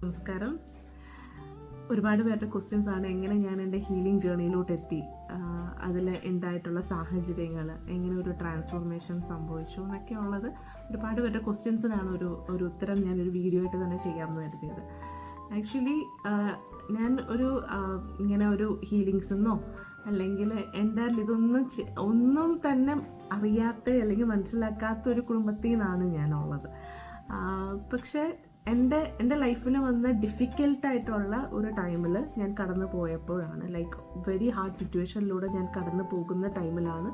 നമസ്കാരം. ഒരുപാട് പേരുടെ ക്വസ്റ്റ്യൻസ് ആണ് എങ്ങനെ ഞാൻ എൻ്റെ ഹീലിംഗ് ജേർണിയിലോട്ട് എത്തി, അതിൽ ഉണ്ടായിട്ടുള്ള സാഹചര്യങ്ങൾ, എങ്ങനെ ഒരു ട്രാൻസ്ഫോർമേഷൻ സംഭവിച്ചു എന്നൊക്കെ ഉള്ളത്. ഒരുപാട് പേരുടെ ക്വസ്റ്റ്യൻസിനാണ് ഒരു ഉത്തരം ഞാനൊരു വീഡിയോ ആയിട്ട് തന്നെ ചെയ്യാമെന്ന് കരുതിയത്. ആക്ച്വലി ഞാൻ ഇങ്ങനെ ഒരു ഹീലിങ്സെന്നോ അല്ലെങ്കിൽ എൻ്റെ ഒന്നും തന്നെ അറിയാത്ത അല്ലെങ്കിൽ മനസ്സിലാക്കാത്ത ഒരു കുടുംബത്തിൽ നിന്നാണ് ഞാനുള്ളത്. പക്ഷേ എൻ്റെ ലൈഫിൽ വന്ന ഡിഫിക്കൽട്ടായിട്ടുള്ള ഒരു ടൈമിൽ ഞാൻ കടന്നു പോയപ്പോഴാണ്, ലൈക്ക് വെരി ഹാർഡ് സിറ്റുവേഷനിലൂടെ ഞാൻ കടന്നു പോകുന്ന ടൈമിലാണ്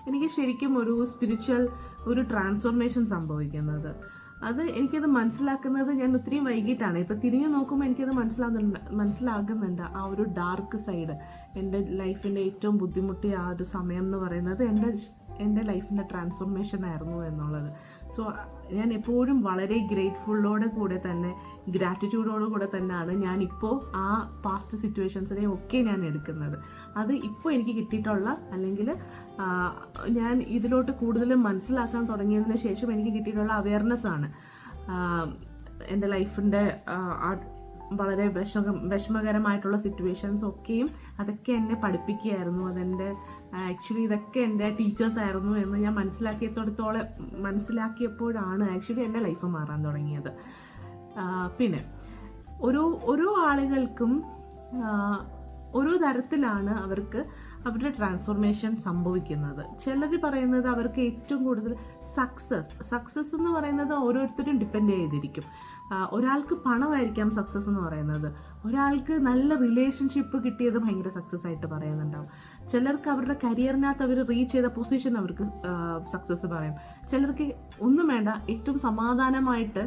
എനിക്ക് ശരിക്കും ഒരു സ്പിരിച്വൽ ഒരു ട്രാൻസ്ഫോർമേഷൻ സംഭവിക്കുന്നത്. എനിക്കത് മനസ്സിലാക്കുന്നത് ഞാൻ ഒത്തിരി വൈകിട്ടാണ്. ഇപ്പം തിരിഞ്ഞു നോക്കുമ്പോൾ എനിക്കത് മനസ്സിലാകുന്നുണ്ട് ആ ഒരു ഡാർക്ക് സൈഡ്. എൻ്റെ ലൈഫിൻ്റെ ഏറ്റവും ബുദ്ധിമുട്ടിയ ആ ഒരു സമയം എന്ന് പറയുന്നത് എൻ്റെ ലൈഫിൻ്റെ ട്രാൻസ്ഫോർമേഷൻ ആയിരുന്നു എന്നുള്ളത്. സോ ഞാൻ എപ്പോഴും വളരെ ഗ്രാറ്റിറ്റ്യൂഡോടു കൂടെ തന്നെയാണ് ഞാനിപ്പോൾ ആ പാസ്റ്റ് സിറ്റുവേഷൻസിനെ ഒക്കെ ഞാൻ എടുക്കുന്നത്. അത് ഇപ്പോൾ എനിക്ക് കിട്ടിയിട്ടുള്ള, അല്ലെങ്കിൽ ഞാൻ ഇതിലോട്ട് കൂടുതലും മനസ്സിലാക്കാൻ തുടങ്ങിയതിന് ശേഷം എനിക്ക് കിട്ടിയിട്ടുള്ള അവയർനെസ് ആണ് എൻ്റെ ലൈഫിൻ്റെ വളരെ വിഷമകരമായിട്ടുള്ള സിറ്റുവേഷൻസ് ഒക്കെയും അതൊക്കെ എന്നെ പഠിപ്പിക്കുകയായിരുന്നു. ആക്ച്വലി ഇതൊക്കെ എൻ്റെ ടീച്ചേഴ്സ് ആയിരുന്നു എന്ന് ഞാൻ മനസ്സിലാക്കിയപ്പോഴാണ് ആക്ച്വലി എൻ്റെ ലൈഫ് മാറാൻ തുടങ്ങിയത്. പിന്നെ ഓരോ ആളുകൾക്കും ഓരോ തരത്തിലാണ് അവർക്ക് അവരുടെ ട്രാൻസ്ഫോർമേഷൻ സംഭവിക്കുന്നത്. ചിലർ പറയുന്നത് അവർക്ക് ഏറ്റവും കൂടുതൽ സക്സസ് എന്ന് പറയുന്നത് ഓരോരുത്തരും ഡിപ്പെൻഡ് ചെയ്തിരിക്കും. ഒരാൾക്ക് പണമായിരിക്കാം സക്സസ് എന്ന് പറയുന്നത്, ഒരാൾക്ക് നല്ല റിലേഷൻഷിപ്പ് കിട്ടിയത് ഭയങ്കര സക്സസ് ആയിട്ട് പറയുന്നുണ്ടാവും, ചിലർക്ക് അവരുടെ കരിയറിനകത്ത് അവർ റീച്ച് ചെയ്ത പൊസിഷൻ അവർക്ക് സക്സസ് പറയും, ചിലർക്ക് ഒന്നും വേണ്ട, ഏറ്റവും സമാധാനമായിട്ട്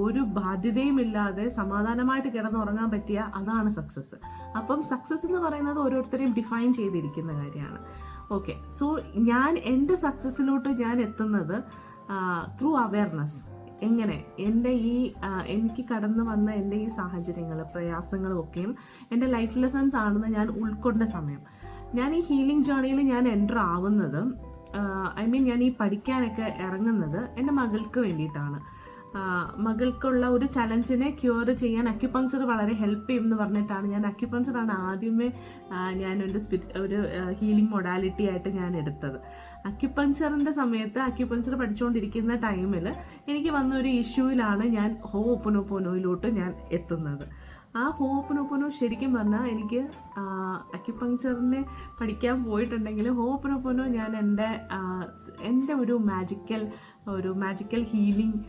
ഒരു ബാധ്യതയും ഇല്ലാതെ സമാധാനമായിട്ട് കിടന്നുറങ്ങാൻ പറ്റിയ അതാണ് സക്സസ്. അപ്പം സക്സസ് എന്ന് പറയുന്നത് ഓരോരുത്തരെയും ഡിഫൈൻ ചെയ്തിരിക്കുന്ന കാര്യമാണ്. ഓക്കെ, സോ എൻ്റെ സക്സസ്സിലോട്ട് ഞാൻ എത്തുന്നത് ത്രൂ അവയർനെസ്. എങ്ങനെ എനിക്ക് കടന്നു വന്ന എൻ്റെ ഈ സാഹചര്യങ്ങൾ, പ്രയാസങ്ങളും ഒക്കെയും എൻ്റെ ലൈഫ് ലെസൺസ് ആണെന്ന് ഞാൻ ഉൾക്കൊണ്ട സമയം, ഞാൻ ഈ ഹീലിംഗ് ജേർണിയിൽ ഞാൻ എൻ്റർ ആവുന്നത്, ഞാൻ ഈ പഠിക്കാനൊക്കെ ഇറങ്ങുന്നത് എൻ്റെ മകൾക്ക് വേണ്ടിയിട്ടാണ്. മകൾക്കുള്ള ഒരു ചലഞ്ചിനെ ക്യൂർ ചെയ്യാൻ അക്യുപങ്ചർ വളരെ ഹെൽപ്പ് ചെയ്യും എന്ന് പറഞ്ഞിട്ടാണ് അക്യുപങ്ചറാണ് ആദ്യമേ ഒരു ഹീലിംഗ് മൊഡാലിറ്റി ആയിട്ട് ഞാൻ എടുത്തത്. അക്യുപങ്ചറിൻ്റെ സമയത്ത് അക്യുപങ്ചർ പഠിച്ചുകൊണ്ടിരിക്കുന്ന ടൈമിൽ എനിക്ക് വന്ന ഒരു ഇഷ്യൂവിലാണ് ഞാൻ ഹോപ്പോനോപോനോയിലോട്ട് ഞാൻ എത്തുന്നത്. ആ ഹോപ്പോനോപോനോ ശരിക്കും പറഞ്ഞാൽ എനിക്ക് അക്യുപങ്ചറിനെ പഠിക്കാൻ പോയിട്ടുണ്ടെങ്കിൽ ഹോപ്പോനോപോനോ ഞാൻ എൻ്റെ ഒരു മാജിക്കൽ ഹീലിംഗ്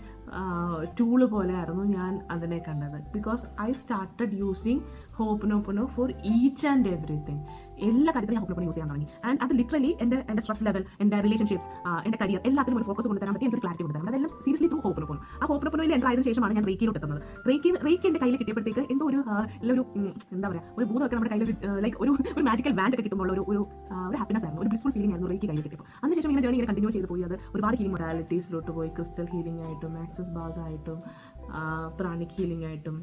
ടൂള് പോലെയായിരുന്നു ഞാൻ അതിനെ കണ്ടത്. Because I started using ho'oponopono for each and everything. എല്ലാ കാര്യത്തിലും ഞാൻ ഹോപ്പോനോപോനോ യൂസ് ചെയ്യാൻ തുടങ്ങി. ആൻഡ് അത് ലിറ്ററലി എൻ്റെ സ്ട്രെസ് ലെവൽ, എൻ്റെ റിലേഷൻഷിപ്സ്, എൻ്റെ കരിയർ, എല്ലാത്തിനും ഒരു ഫോക്കസ് കൊണ്ടുതരാൻ പറ്റി, എനിക്കൊരു ക്ലാരിറ്റി കൊണ്ടുതരാൻ. അതെല്ലാം സീരിയസ്ലി ത്രൂ ഹോപ്പോനോപോനോ. ആ ഹോപ്പോനോപോനോയിൽ എൻ്റെ ആയതിനു ശേഷമാണ് ഞാൻ റേക്കിയിലോട്ട് എത്തുന്നത്. റേക്കി എൻ്റെ കയ്യിൽ കിട്ടിയപ്പോഴത്തേക്ക് എന്തോ ഒരു ഭൂതമൊക്കെ നമ്മുടെ കയ്യിൽ ലൈക്ക് ഒരു മാജിക്കൽ ബാൻഡ് ഒക്കെ കിട്ടുമ്പോൾ ഒരു ഹാപ്പിനെസ് ആയിരുന്നു, ഒരു ബ്ലിസ്ഫുൾ ഫീലിംഗ് ആയിരുന്നു റേക്കി കയ്യിൽ കിട്ടിയപ്പോൾ. അതിനുശേഷം ഇങ്ങനെ ജേർണി കണ്ടിന്യൂ ചെയ്ത് പോയി. അത് ഒരുപാട് ഹീലിംഗ് മൊഡാലിറ്റീസിലോട്ട് പോയി. ക്രിസ്റ്റൽ ഹീലിംഗ് ആയിട്ടും, ആക്സസ് ബാസ് ആയിട്ടും, പ്രാണിക് ഹീലിംഗ് ആയിട്ടും,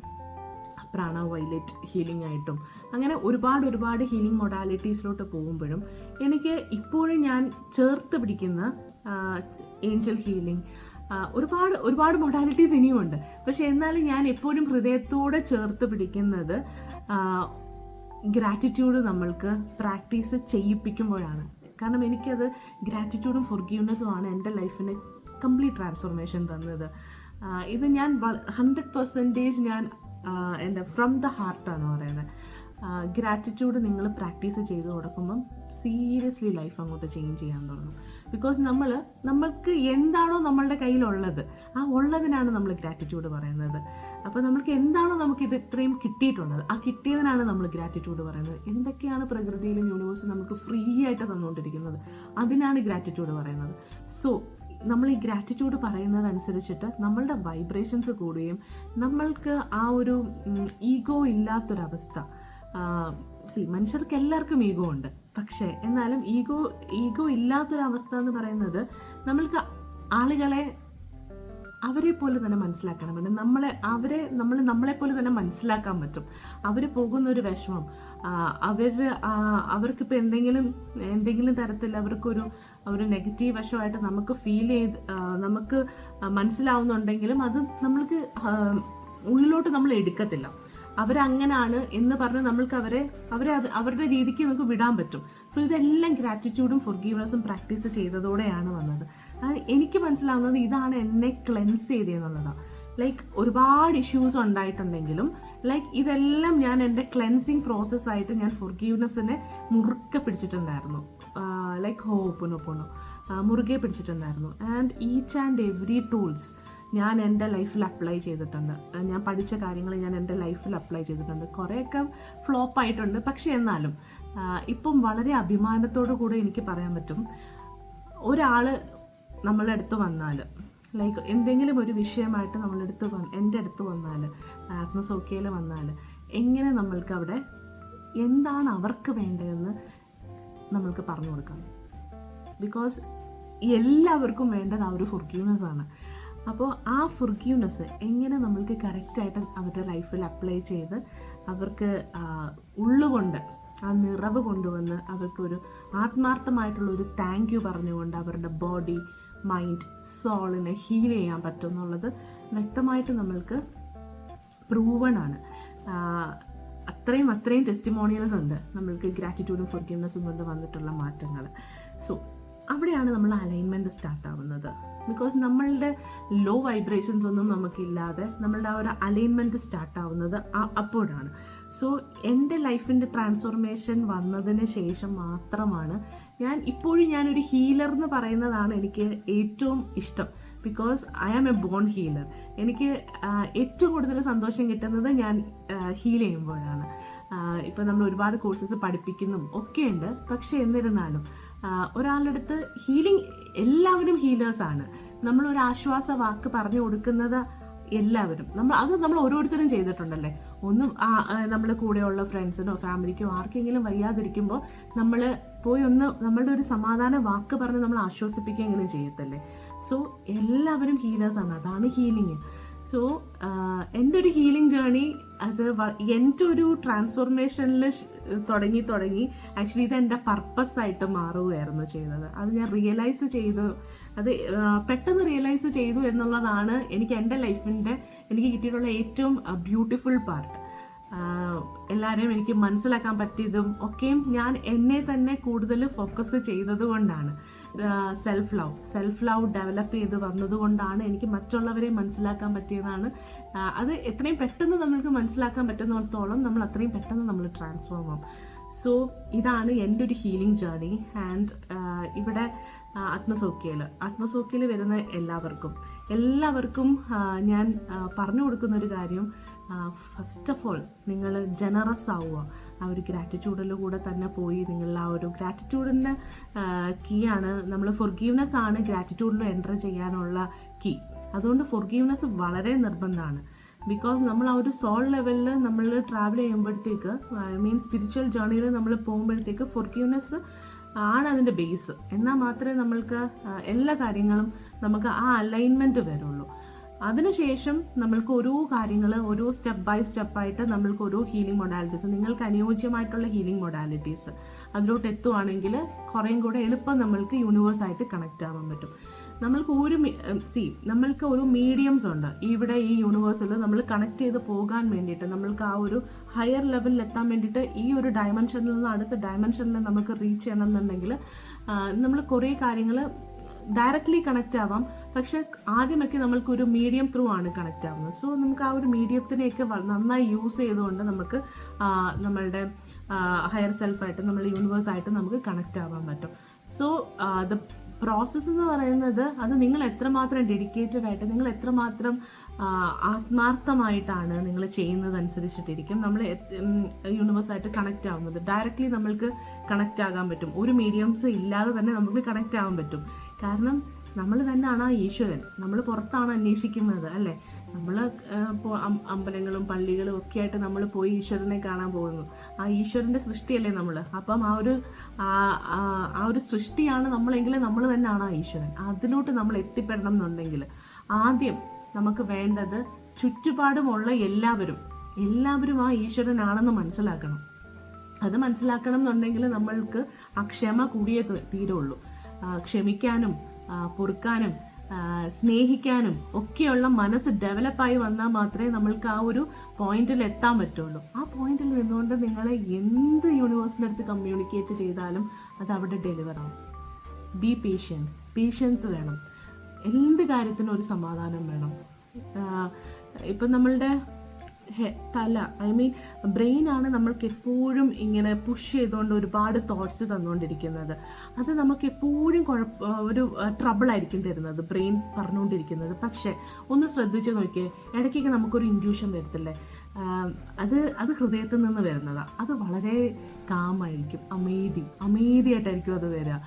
പ്രാണ വൈലറ്റ് ഹീലിംഗ് ആയിട്ടും, അങ്ങനെ ഒരുപാട് ഹീലിംഗ് മൊഡാലിറ്റീസിലോട്ട് പോകുമ്പോഴും എനിക്ക് ഇപ്പോഴും ഞാൻ ചേർത്ത് പിടിക്കുന്ന ഏഞ്ചൽ ഹീലിംഗ്, ഒരുപാട് മൊഡാലിറ്റീസ് ഇനിയുമുണ്ട്. പക്ഷെ എന്നാലും ഞാൻ എപ്പോഴും ഹൃദയത്തോടെ ചേർത്ത് പിടിക്കുന്നത് ഗ്രാറ്റിറ്റ്യൂഡ് നമ്മൾക്ക് പ്രാക്ടീസ് ചെയ്യിപ്പിക്കുമ്പോഴാണ്. കാരണം എനിക്കത് ഗ്രാറ്റിറ്റ്യൂഡും ഫൊർഗീവ്നെസ്സും ആണ് എൻ്റെ ലൈഫിന് കംപ്ലീറ്റ് ട്രാൻസ്ഫോർമേഷൻ തന്നത്. ഇത് ഞാൻ 100% ഞാൻ എൻ്റെ ഫ്രം ദ ഹാർട്ടാണ് പറയുന്നത്. ഗ്രാറ്റിറ്റ്യൂഡ് നിങ്ങൾ പ്രാക്ടീസ് ചെയ്ത് കൊടുക്കുമ്പം സീരിയസ്ലി ലൈഫ് അങ്ങോട്ട് ചേഞ്ച് ചെയ്യാൻ തുടങ്ങും. ബിക്കോസ് നമ്മൾക്ക് എന്താണോ നമ്മളുടെ കയ്യിലുള്ളത്, ആ ഉള്ളതിനാണ് നമ്മൾ ഗ്രാറ്റിറ്റ്യൂഡ് പറയുന്നത്. അപ്പോൾ നമ്മൾക്ക് എന്താണോ നമുക്കിത് ഇത്രയും കിട്ടിയിട്ടുള്ളത്, ആ കിട്ടിയതിനാണ് നമ്മൾ ഗ്രാറ്റിറ്റ്യൂഡ് പറയുന്നത്. എന്തൊക്കെയാണ് പ്രകൃതിയിലും യൂണിവേഴ്സും നമുക്ക് ഫ്രീ ആയിട്ട് തന്നുകൊണ്ടിരിക്കുന്നത്, അതിനാണ് ഗ്രാറ്റിറ്റ്യൂഡ് പറയുന്നത്. സോ നമ്മൾ ഈ ഗ്രാറ്റിറ്റ്യൂഡ് പറയുന്നതനുസരിച്ചിട്ട് നമ്മളുടെ വൈബ്രേഷൻസ് കൂടുകയും നമ്മൾക്ക് ആ ഒരു ഈഗോ ഇല്ലാത്തൊരവസ്ഥ, മനുഷ്യർക്ക് എല്ലാവർക്കും ഈഗോ ഉണ്ട്, പക്ഷേ എന്നാലും ഈഗോ ഇല്ലാത്തൊരവസ്ഥ എന്ന് പറയുന്നത് നമ്മൾക്ക് ആളുകളെ അവരെ പോലെ തന്നെ മനസ്സിലാക്കണം. നമ്മളെപ്പോലെ തന്നെ മനസ്സിലാക്കാൻ പറ്റും. അവർ പോകുന്നൊരു വിഷമം, അവർക്കിപ്പോൾ എന്തെങ്കിലും തരത്തിൽ ഒരു നെഗറ്റീവ് വശമായിട്ട് നമുക്ക് നമുക്ക് മനസ്സിലാവുന്നുണ്ടെങ്കിലും അത് നമ്മൾക്ക് ഉള്ളിലോട്ട് നമ്മൾ എടുക്കത്തില്ല. അവരങ്ങനാണ് എന്ന് പറഞ്ഞ് നമ്മൾക്ക് അവരെ അവരുടെ രീതിക്ക് നമുക്ക് വിടാൻ പറ്റും. സോ ഇതെല്ലാം ഗ്രാറ്റിറ്റ്യൂഡും ഫൊർഗീവ്നെസ്സും പ്രാക്ടീസ് ചെയ്തതോടെയാണ് വന്നത്. എനിക്ക് മനസ്സിലാവുന്നത് ഇതാണ് എന്നെ ക്ലെൻസ് ചെയ്തതെന്നുള്ളതാണ്. ലൈക്ക് ഒരുപാട് ഇഷ്യൂസ് ഉണ്ടായിട്ടുണ്ടെങ്കിലും ഇതെല്ലാം ഞാൻ എൻ്റെ ക്ലെൻസിങ് പ്രോസസ്സായിട്ട് ഞാൻ ഫൊർഗീവ്നെസ്സിനെ മുറുക്കെ പിടിച്ചിട്ടുണ്ടായിരുന്നു. ഹോപ്പൊനൊപ്പൊനോ മുറുകെ പിടിച്ചിട്ടുണ്ടായിരുന്നു. And each and every tools ഞാൻ എൻ്റെ ലൈഫിൽ അപ്ലൈ ചെയ്തിട്ടുണ്ട്. ഞാൻ പഠിച്ച കാര്യങ്ങൾ ഞാൻ എൻ്റെ ലൈഫിൽ അപ്ലൈ ചെയ്തിട്ടുണ്ട്. കുറേയൊക്കെ ഫ്ലോപ്പ് ആയിട്ടുണ്ട്, പക്ഷേ എന്നാലും ഇപ്പം വളരെ അഭിമാനത്തോടു കൂടെ എനിക്ക് പറയാൻ പറ്റും, ഒരാൾ നമ്മളുടെ അടുത്ത് വന്നാൽ എന്തെങ്കിലും ഒരു വിഷയമായിട്ട് എൻ്റെ അടുത്ത് വന്നാൽ, ആത്മസൗഖ്യയിൽ വന്നാൽ, എങ്ങനെ നമ്മൾക്ക് അവിടെ എന്താണ് അവർക്ക് വേണ്ടതെന്ന് നമ്മൾക്ക് പറഞ്ഞു കൊടുക്കാം. ബിക്കോസ് എല്ലാവർക്കും വേണ്ടത് ആ ഒരു ഫൊർഗീവ്നെസ് ആണ്. അപ്പോൾ ആ ഫൊർഗീവ്നെസ് എങ്ങനെ നമ്മൾക്ക് കറക്റ്റായിട്ട് അവരുടെ ലൈഫിൽ അപ്ലൈ ചെയ്ത് അവർക്ക് ഉള്ളുകൊണ്ട് ആ നിറവ് കൊണ്ടുവന്ന് അവർക്കൊരു ആത്മാർത്ഥമായിട്ടുള്ളൊരു താങ്ക് യു പറഞ്ഞുകൊണ്ട് അവരുടെ ബോഡി, മൈൻഡ്, സോളിനെ ഹീൽ ചെയ്യാൻ പറ്റും എന്നുള്ളത് വ്യക്തമായിട്ട് നമ്മൾക്ക് പ്രൂവൺ ആണ്. അത്രയും ടെസ്റ്റിമോണിയൽസ് ഉണ്ട് നമ്മൾക്ക് ഗ്രാറ്റിറ്റ്യൂഡും ഫൊർഗീവ്നെസ്സും കൊണ്ട് വന്നിട്ടുള്ള മാറ്റങ്ങൾ. സോ അവിടെയാണ് നമ്മൾ അലൈൻമെൻറ്റ് സ്റ്റാർട്ട് ആവുന്നത്. ബിക്കോസ് നമ്മളുടെ ലോ വൈബ്രേഷൻസ് ഒന്നും നമുക്കില്ലാതെ നമ്മളുടെ ആ ഒരു അലൈൻമെൻറ്റ് സ്റ്റാർട്ട് ആവുന്നത് അപ്പോഴാണ്. സോ എൻ്റെ ലൈഫിൻ്റെ ട്രാൻസ്ഫോർമേഷൻ വന്നതിന് ശേഷം മാത്രമാണ് ഇപ്പോഴും ഞാനൊരു ഹീലർ എന്ന് പറയുന്നതാണ് എനിക്ക് ഏറ്റവും ഇഷ്ടം. Because I am a born healer. എനിക്ക് ഏറ്റവും കൂടുതൽ സന്തോഷം കിട്ടുന്നത് ഞാൻ ഹീൽ ചെയ്യുമ്പോഴാണ്. ഇപ്പം നമ്മൾ ഒരുപാട് കോഴ്സസ് പഠിപ്പിക്കുന്നും ഒക്കെ ഉണ്ട്, പക്ഷേ എന്നിരുന്നാലും ഒരാളുടെ അടുത്ത് ഹീലിംഗ്, എല്ലാവരും ഹീലേഴ്സാണ്. നമ്മളൊരു ആശ്വാസ വാക്ക് പറഞ്ഞു കൊടുക്കുന്നത് എല്ലാവരും നമ്മൾ ഓരോരുത്തരും ചെയ്തിട്ടുണ്ടല്ലേ. നമ്മുടെ കൂടെയുള്ള ഫ്രണ്ട്സിനോ ഫാമിലിക്കോ ആർക്കെങ്കിലും വയ്യാതിരിക്കുമ്പോൾ നമ്മൾ പോയി നമ്മളുടെ ഒരു സമാധാന വാക്ക് പറഞ്ഞ് നമ്മൾ ആശ്വസിപ്പിക്കുകയെങ്കിലും ചെയ്യത്തല്ലേ. സോ എല്ലാവരും ഹീലേഴ്സാണ്, അതാണ് ഹീലിംഗ്. സോ എൻ്റെ ഒരു ഹീലിംഗ് ജേർണി അത് എൻ്റെ ഒരു ട്രാൻസ്ഫോർമേഷനിൽ തുടങ്ങി ആക്ച്വലി ഇത് എൻ്റെ പർപ്പസായിട്ട് മാറുകയായിരുന്നു ചെയ്തത്. അത് ഞാൻ റിയലൈസ് ചെയ്തു, അത് പെട്ടെന്ന് റിയലൈസ് ചെയ്തു എന്നുള്ളതാണ് എനിക്ക് എൻ്റെ ലൈഫിൻ്റെ എനിക്ക് കിട്ടിയിട്ടുള്ള ഏറ്റവും ബ്യൂട്ടിഫുൾ പാർട്ട്. എല്ലാവരെയും എനിക്ക് മനസ്സിലാക്കാൻ പറ്റിയതും ഒക്കെയും ഞാൻ എന്നെ തന്നെ കൂടുതൽ ഫോക്കസ് ചെയ്തത് കൊണ്ടാണ്. സെൽഫ് ലവ് ഡെവലപ്പ് ചെയ്ത് വന്നതുകൊണ്ടാണ് എനിക്ക് മറ്റുള്ളവരെ മനസ്സിലാക്കാൻ പറ്റിയതാണ്. അത് എത്രയും പെട്ടെന്ന് നമ്മൾക്ക് മനസ്സിലാക്കാൻ പറ്റുന്നിടത്തോളം നമ്മൾ അത്രയും പെട്ടെന്ന് നമ്മൾ ട്രാൻസ്ഫോം ആവും. സോ ഇതാണ് എൻ്റെ ഒരു ഹീലിംഗ് ജേർണി. ആൻഡ് ഇവിടെ ആത്മസൗഖ്യയിൽ വരുന്ന എല്ലാവർക്കും ഞാൻ പറഞ്ഞു കൊടുക്കുന്നൊരു കാര്യം, ഫസ്റ്റ് ഓഫ് ഓൾ നിങ്ങൾ ജനറസ് ആവുക. ആ ഒരു ഗ്രാറ്റിറ്റ്യൂഡിലൂടെ തന്നെ പോയി നിങ്ങൾ ആ ഒരു ഗ്രാറ്റിറ്റ്യൂഡിൻ്റെ കീ ആണ്, നമ്മൾ ഫൊർഗീവ്നെസ് ആണ് ഗ്രാറ്റിറ്റ്യൂഡിൽ എൻ്റർ ചെയ്യാനുള്ള കീ. അതുകൊണ്ട് ഫൊർഗീവ്നെസ് വളരെ നിർബന്ധമാണ്. ബിക്കോസ് നമ്മൾ ആ ഒരു സോൾ ലെവലിൽ നമ്മൾ ട്രാവൽ ചെയ്യുമ്പോഴത്തേക്ക്, സ്പിരിച്വൽ ജേർണിയിൽ നമ്മൾ പോകുമ്പോഴത്തേക്ക് ഫൊർഗീവ്നെസ് ആണ് അതിൻ്റെ ബേസ്. എന്നാൽ മാത്രമേ നമ്മൾക്ക് എല്ലാ കാര്യങ്ങളും നമുക്ക് ആ അലൈൻമെൻറ്റ് വരുള്ളൂ. അതിനുശേഷം നമ്മൾക്ക് ഓരോ കാര്യങ്ങൾ ഓരോ സ്റ്റെപ്പ് ബൈ സ്റ്റെപ്പായിട്ട് നമ്മൾക്ക് ഓരോ ഹീലിംഗ് മൊഡാലിറ്റീസ്, നിങ്ങൾക്ക് അനുയോജ്യമായിട്ടുള്ള ഹീലിംഗ് മൊഡാലിറ്റീസ് അതിലോട്ട് എത്തുവാണെങ്കിൽ കുറേയും കൂടെ എളുപ്പം നമ്മൾക്ക് യൂണിവേഴ്സായിട്ട് കണക്റ്റ് ആവാൻ പറ്റും. നമ്മൾക്ക് ഒരു മീഡിയംസ് ഉണ്ട് ഇവിടെ ഈ യൂണിവേഴ്സിൽ നമ്മൾ കണക്ട് ചെയ്ത് പോകാൻ വേണ്ടിയിട്ട്, നമ്മൾക്ക് ആ ഒരു ഹയർ ലെവലിൽ എത്താൻ വേണ്ടിയിട്ട് ഈ ഒരു ഡയമെൻഷനിൽ നിന്ന് അടുത്ത ഡയമെൻഷനിൽ നമുക്ക് റീച്ച് ചെയ്യണം എന്നുണ്ടെങ്കിൽ നമ്മൾ കുറേ കാര്യങ്ങൾ ഡയറക്റ്റ്ലി കണക്റ്റ് ആവാം. പക്ഷെ ആദ്യമൊക്കെ നമ്മൾക്കൊരു മീഡിയം ത്രൂ ആണ് കണക്റ്റ് ആവുന്നത്. സോ നമുക്ക് ആ ഒരു മീഡിയത്തിനെയൊക്കെ നന്നായി യൂസ് ചെയ്തുകൊണ്ട് നമുക്ക് നമ്മളുടെ ഹയർ സെൽഫായിട്ട് നമ്മളുടെ യൂണിവേഴ്സായിട്ട് നമുക്ക് കണക്റ്റ് ആവാൻ പറ്റും. സോ ദ പ്രോസസ്സ് എന്ന് പറയുന്നത് അത് നിങ്ങൾ എത്രമാത്രം ഡെഡിക്കേറ്റഡ് ആയിട്ട്, നിങ്ങൾ എത്രമാത്രം ആത്മാർത്ഥമായിട്ടാണ് നിങ്ങൾ ചെയ്യുന്നതനുസരിച്ചിട്ടിരിക്കും നമ്മൾ യൂണിവേഴ്സായിട്ട് കണക്റ്റ് ആവുന്നത്. ഡയറക്റ്റ്ലി നമ്മൾക്ക് കണക്റ്റ് ആകാൻ പറ്റും, ഒരു മീഡിയംസും ഇല്ലാതെ തന്നെ നമുക്ക് കണക്റ്റ് ആവാൻ പറ്റും. കാരണം നമ്മൾ തന്നെയാണ് ആ ഈശ്വരൻ, നമ്മൾ പുറത്താണ് അന്വേഷിക്കുന്നത് അല്ലേ. നമ്മൾ അമ്പലങ്ങളും പള്ളികളും ഒക്കെ ആയിട്ട് നമ്മൾ പോയി ഈശ്വരനെ കാണാൻ പോകുന്നു. ആ ഈശ്വരൻ്റെ സൃഷ്ടിയല്ലേ നമ്മൾ. അപ്പം ആ ഒരു സൃഷ്ടിയാണ് നമ്മളെങ്കിൽ നമ്മൾ തന്നെയാണ് ആ ഈശ്വരൻ. അതിലോട്ട് നമ്മൾ എത്തിപ്പെടണം എന്നുണ്ടെങ്കിൽ ആദ്യം നമുക്ക് വേണ്ടത് ചുറ്റുപാടുമുള്ള എല്ലാവരും ആ ഈശ്വരനാണെന്ന് മനസ്സിലാക്കണം. അത് മനസ്സിലാക്കണം എന്നുണ്ടെങ്കിൽ നമ്മൾക്ക് ആ ക്ഷമ കൂടിയേ തീരുള്ളൂ. ക്ഷമിക്കാനും പൊറുക്കാനും സ്നേഹിക്കാനും ഒക്കെയുള്ള മനസ്സ് ഡെവലപ്പായി വന്നാൽ മാത്രമേ നമ്മൾക്ക് ആ ഒരു പോയിന്റിൽ എത്താൻ പറ്റുള്ളൂ. ആ പോയിന്റിൽ നിന്നുകൊണ്ട് നിങ്ങൾ എന്ത് യൂണിവേഴ്സിനടുത്ത് കമ്മ്യൂണിക്കേറ്റ് ചെയ്താലും അത് അവിടെ ഡെലിവർ ആവും. ബി പേഷ്യൻസ് വേണം. എന്ത് കാര്യത്തിനും ഒരു സമാധാനം വേണം. ഇപ്പം നമ്മളുടെ തല, ബ്രെയിനാണ് നമ്മൾക്ക് എപ്പോഴും ഇങ്ങനെ പുഷ് ചെയ്തുകൊണ്ട് ഒരുപാട് തോട്ട്സ് തന്നുകൊണ്ടിരിക്കുന്നത്. അത് നമുക്ക് എപ്പോഴും ഒരു ട്രബിളായിരിക്കും തരുന്നത്, ബ്രെയിൻ പറഞ്ഞുകൊണ്ടിരിക്കുന്നത്. പക്ഷേ ഒന്ന് ശ്രദ്ധിച്ച് നോക്കിയേ, ഇടയ്ക്കൊക്കെ നമുക്കൊരു ഇൻഡ്യൂഷൻ വരത്തില്ലേ, അത് ഹൃദയത്തിൽ നിന്ന് വരുന്നതാണ്. അത് വളരെ കാമായിരിക്കും, അമേദിയായിട്ടായിരിക്കും അത് വരിക.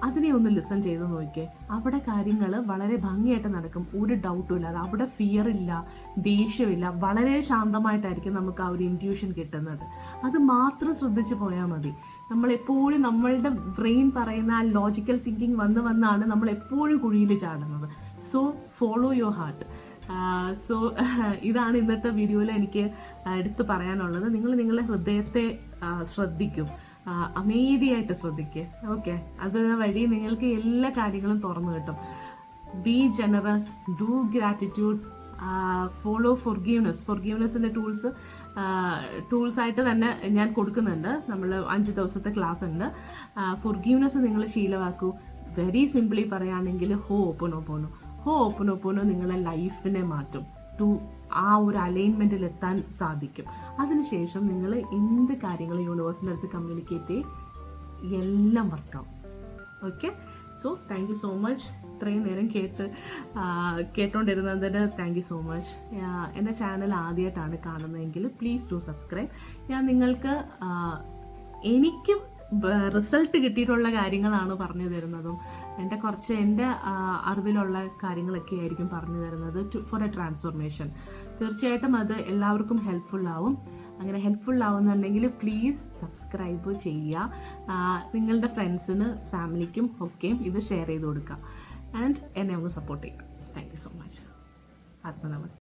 അതിനെ ഒന്ന് ലിസൺ ചെയ്ത് നോക്കിയേ, അവിടെ കാര്യങ്ങൾ വളരെ ഭംഗിയായിട്ട് നടക്കും, ഒരു ഡൗട്ടും ഇല്ല. അവിടെ ഫിയർ ഇല്ല, ദേഷ്യമില്ല, വളരെ ശാന്തമായിട്ടായിരിക്കും നമുക്ക് ആ ഒരു ഇൻറ്റ്യൂഷൻ കിട്ടുന്നത്. അത് മാത്രം ശ്രദ്ധിച്ച് പോയാൽ മതി. നമ്മളെപ്പോഴും നമ്മളുടെ ബ്രെയിൻ പറയുന്ന ആ ലോജിക്കൽ തിങ്കിങ് വന്നാണ് നമ്മളെപ്പോഴും കുഴിയിൽ ചാടുന്നത്. So follow your heart. So ഇതാണ് ഇന്നത്തെ വീഡിയോയിൽ എനിക്ക് എടുത്തു പറയാനുള്ളത്. നിങ്ങൾ നിങ്ങളുടെ ഹൃദയത്തെ ശ്രദ്ധിക്കും, അമേദിയായിട്ട് ശ്രദ്ധിക്കുക. ഓക്കെ, അത് വഴി നിങ്ങൾക്ക് എല്ലാ കാര്യങ്ങളും തുറന്നു കിട്ടും. Be generous, do gratitude, follow ഫോർഗീവ്നെസ്സിൻ്റെ ടൂൾസായിട്ട് തന്നെ ഞാൻ കൊടുക്കുന്നുണ്ട്. നമ്മൾ 5 ദിവസത്തെ ക്ലാസ് ഉണ്ട്. ഫോർഗീവ്നെസ് നിങ്ങൾ ശീലമാക്കൂ. വെരി സിംപിളി പറയുകയാണെങ്കിൽ ഹോ ഓപ്പണോ നിങ്ങളുടെ ലൈഫിനെ മാറ്റും. ആ ഒരു അലൈൻമെൻറ്റിൽ എത്താൻ സാധിക്കും. അതിനുശേഷം നിങ്ങൾ എന്ത് കാര്യങ്ങൾ യൂണിവേഴ്സിൻ്റെ അടുത്ത് കമ്മ്യൂണിക്കേറ്റ് എല്ലാം വർക്കാവും. Okay, so thank you so much. ഇത്രയും നേരം കേട്ടോണ്ടിരുന്നതിന് താങ്ക് യു സോ മച്ച്. എൻ്റെ ചാനൽ ആദ്യമായിട്ടാണ് കാണുന്നതെങ്കിൽ പ്ലീസ് ഡു സബ്സ്ക്രൈബ്. ഞാൻ നിങ്ങൾക്ക് എനിക്കും റിസൾട്ട് കിട്ടിയിട്ടുള്ള കാര്യങ്ങളാണ് പറഞ്ഞു തരുന്നതും എൻ്റെ അറിവിലുള്ള കാര്യങ്ങളൊക്കെ ആയിരിക്കും പറഞ്ഞു തരുന്നത് ഫോർ എ ട്രാൻസ്ഫോർമേഷൻ. തീർച്ചയായിട്ടും അത് എല്ലാവർക്കും ഹെൽപ്ഫുള്ളാവും. അങ്ങനെ ഹെൽപ്ഫുള്ളാവുന്നുണ്ടെങ്കിൽ പ്ലീസ് സബ്സ്ക്രൈബ് ചെയ്യുക. നിങ്ങളുടെ ഫ്രണ്ട്സിന്, ഫാമിലിക്കും ഒക്കെയും ഇത് ഷെയർ ചെയ്ത് കൊടുക്കുക. ആൻഡ് എന്നെ ഒന്ന് സപ്പോർട്ട് ചെയ്യുക. Thank you so much. ആത്മനമസ്തേ.